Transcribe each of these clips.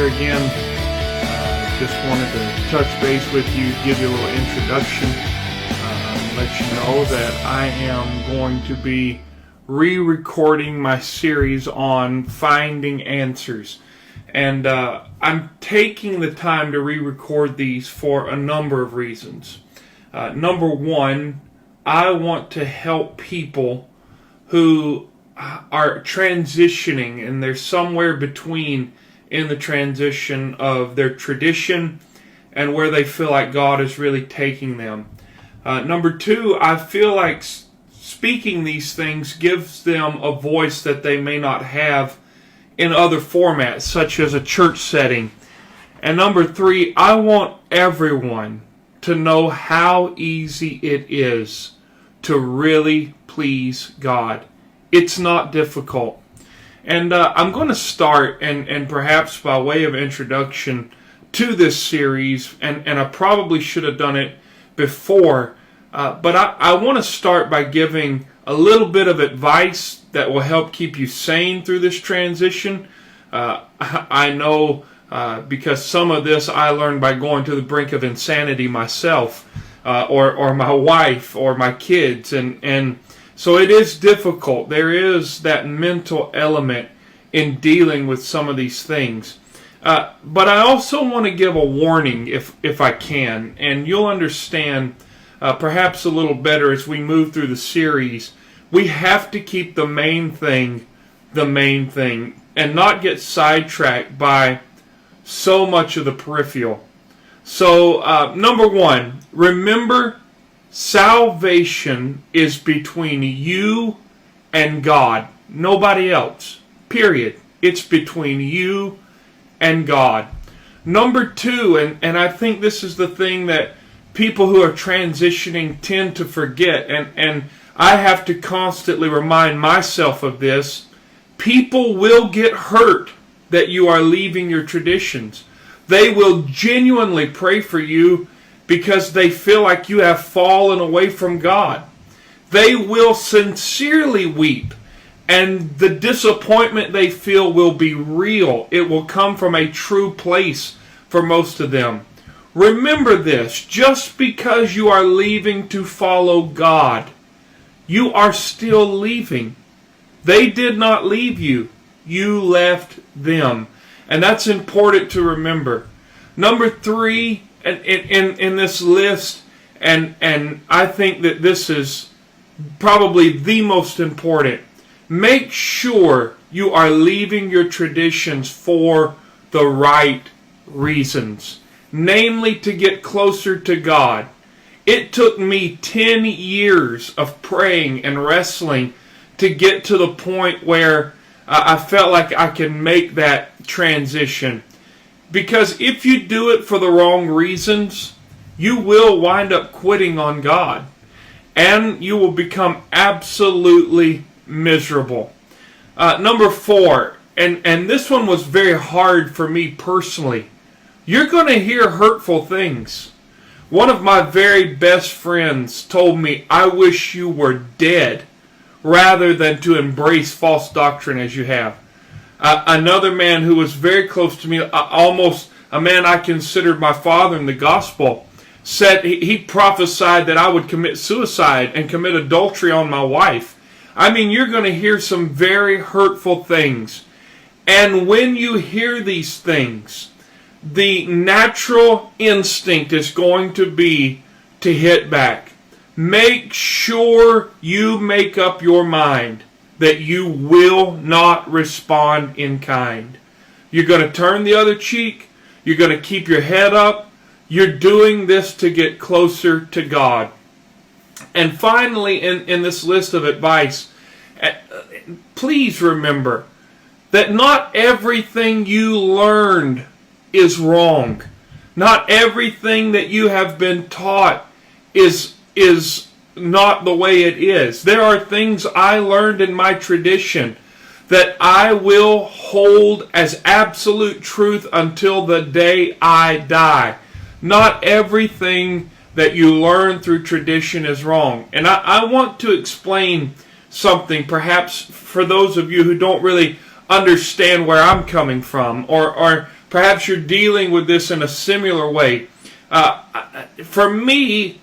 here again. Just wanted to touch base with you, give you a little introduction, let you know that I am going to be re-recording my series on finding answers. And I'm taking the time to re-record these for a number of reasons. Number one, I want to help people who are transitioning, and they're somewhere between in the transition of their tradition and where they feel like God is really taking them. Number two, I feel like speaking these things gives them a voice that they may not have in other formats, such as a church setting. And number three, I want everyone to know how easy it is to really please God. It's not difficult. And I'm going to start, and perhaps by way of introduction to this series, and I probably should have done it before, but I want to start by giving a little bit of advice that will help keep you sane through this transition. I know because some of this I learned by going to the brink of insanity myself, or my wife, or my kids, and so it is difficult. There is that mental element in dealing with some of these things. But I also want to give a warning, if I can, and you'll understand perhaps a little better as we move through the series. We have to keep the main thing, and not get sidetracked by so much of the peripheral. So, number one, remember, salvation is between you and God. Nobody else. Period. It's between you and God. Number two, and I think this is the thing that people who are transitioning tend to forget, and I have to constantly remind myself of this. People will get hurt that you are leaving your traditions. They will genuinely pray for you because they feel like you have fallen away from God. They will sincerely weep, and the disappointment they feel will be real. It will come from a true place for most of them. Remember this, just because you are leaving to follow God, you are still leaving. They did not leave you. You left them. And that's important to remember. Number three, in this list, and I think that this is probably the most important, make sure you are leaving your traditions for the right reasons, namely to get closer to God. It took me 10 years of praying and wrestling to get to the point where I felt like I can make that transition. Because if you do it for the wrong reasons, you will wind up quitting on God. And you will become absolutely miserable. Number four, and this one was very hard for me personally. You're going to hear hurtful things. One of my very best friends told me, I wish you were dead rather than to embrace false doctrine as you have. Another man who was very close to me, almost a man I considered my father in the gospel, said he prophesied that I would commit suicide and commit adultery on my wife. I mean, you're going to hear some very hurtful things. And when you hear these things, the natural instinct is going to be to hit back. Make sure you make up your mind that you will not respond in kind. You're going to turn the other cheek. You're going to keep your head up. You're doing this to get closer to God. And finally, in this list of advice, please remember that not everything you learned is wrong. Not everything that you have been taught is not the way it is. There are things I learned in my tradition that I will hold as absolute truth until the day I die. Not everything that you learn through tradition is wrong. And I want to explain something, perhaps for those of you who don't really understand where I'm coming from, or perhaps you're dealing with this in a similar way. For me,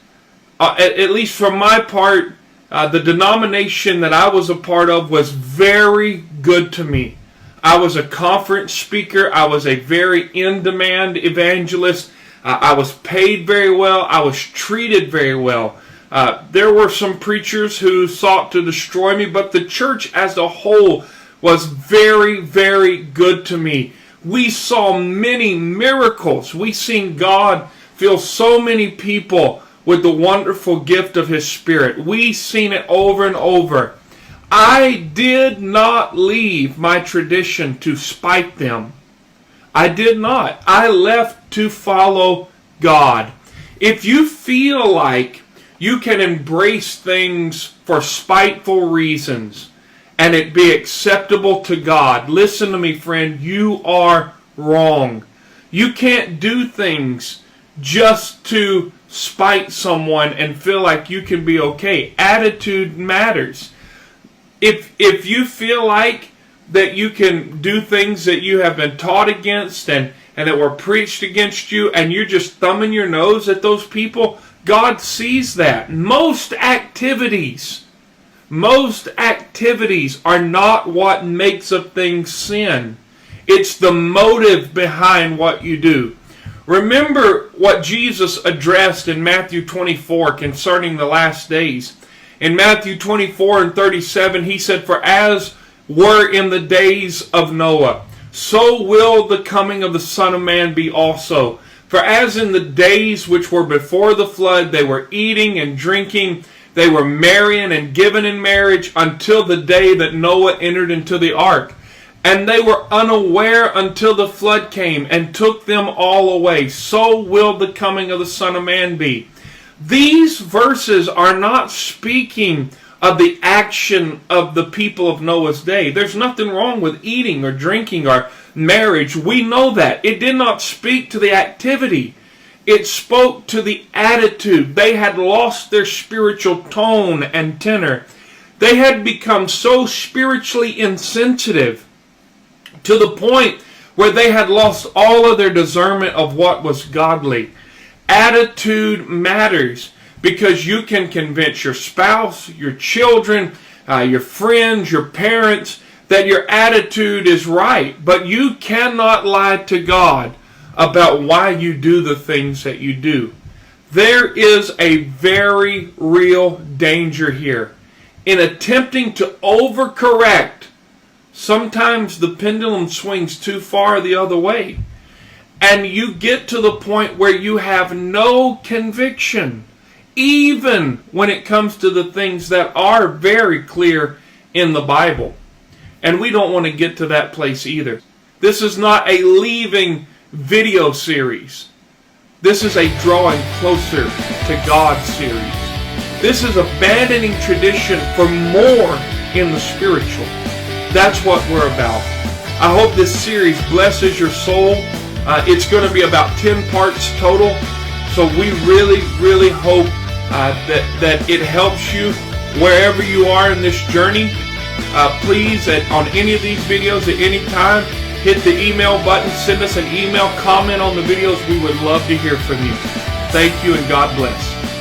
at least from my part, the denomination that I was a part of was very good to me. I was a conference speaker. I was a very in-demand evangelist. I was paid very well. I was treated very well. There were some preachers who sought to destroy me, but the church as a whole was very, very good to me. We saw many miracles. We seen God fill so many people with the wonderful gift of His Spirit. We seen it over and over. I did not leave my tradition to spite them. I did not. I left to follow God. If you feel like you can embrace things for spiteful reasons and it be acceptable to God, listen to me, friend, you are wrong. You can't do things just to spite someone and feel like you can be okay. Attitude matters. If you feel like that you can do things that you have been taught against and that were preached against you, and you're just thumbing your nose at those people, God sees that. Most activities are not what makes a thing sin. It's the motive behind what you do. Remember what Jesus addressed in Matthew 24 concerning the last days. In Matthew 24 and 37, He said, "For as were in the days of Noah, so will the coming of the Son of Man be also. For as in the days which were before the flood, they were eating and drinking, they were marrying and giving in marriage until the day that Noah entered into the ark. And they were unaware until the flood came and took them all away. So will the coming of the Son of Man be." These verses are not speaking of the action of the people of Noah's day. There's nothing wrong with eating or drinking or marriage. We know that. It did not speak to the activity. It spoke to the attitude. They had lost their spiritual tone and tenor. They had become so spiritually insensitive to the point where they had lost all of their discernment of what was godly. Attitude matters, because you can convince your spouse, your children, your friends, your parents that your attitude is right, but you cannot lie to God about why you do the things that you do. There is a very real danger here. In attempting to overcorrect, sometimes the pendulum swings too far the other way. And you get to the point where you have no conviction, even when it comes to the things that are very clear in the Bible. And we don't want to get to that place either. This is not a leaving video series. This is a drawing closer to God series. This is abandoning tradition for more in the spiritual. That's what we're about. I hope this series blesses your soul. It's going to be about 10 parts total. So we really, really hope that it helps you wherever you are in this journey. Please, on any of these videos at any time, hit the email button, send us an email, comment on the videos. We would love to hear from you. Thank you, and God bless.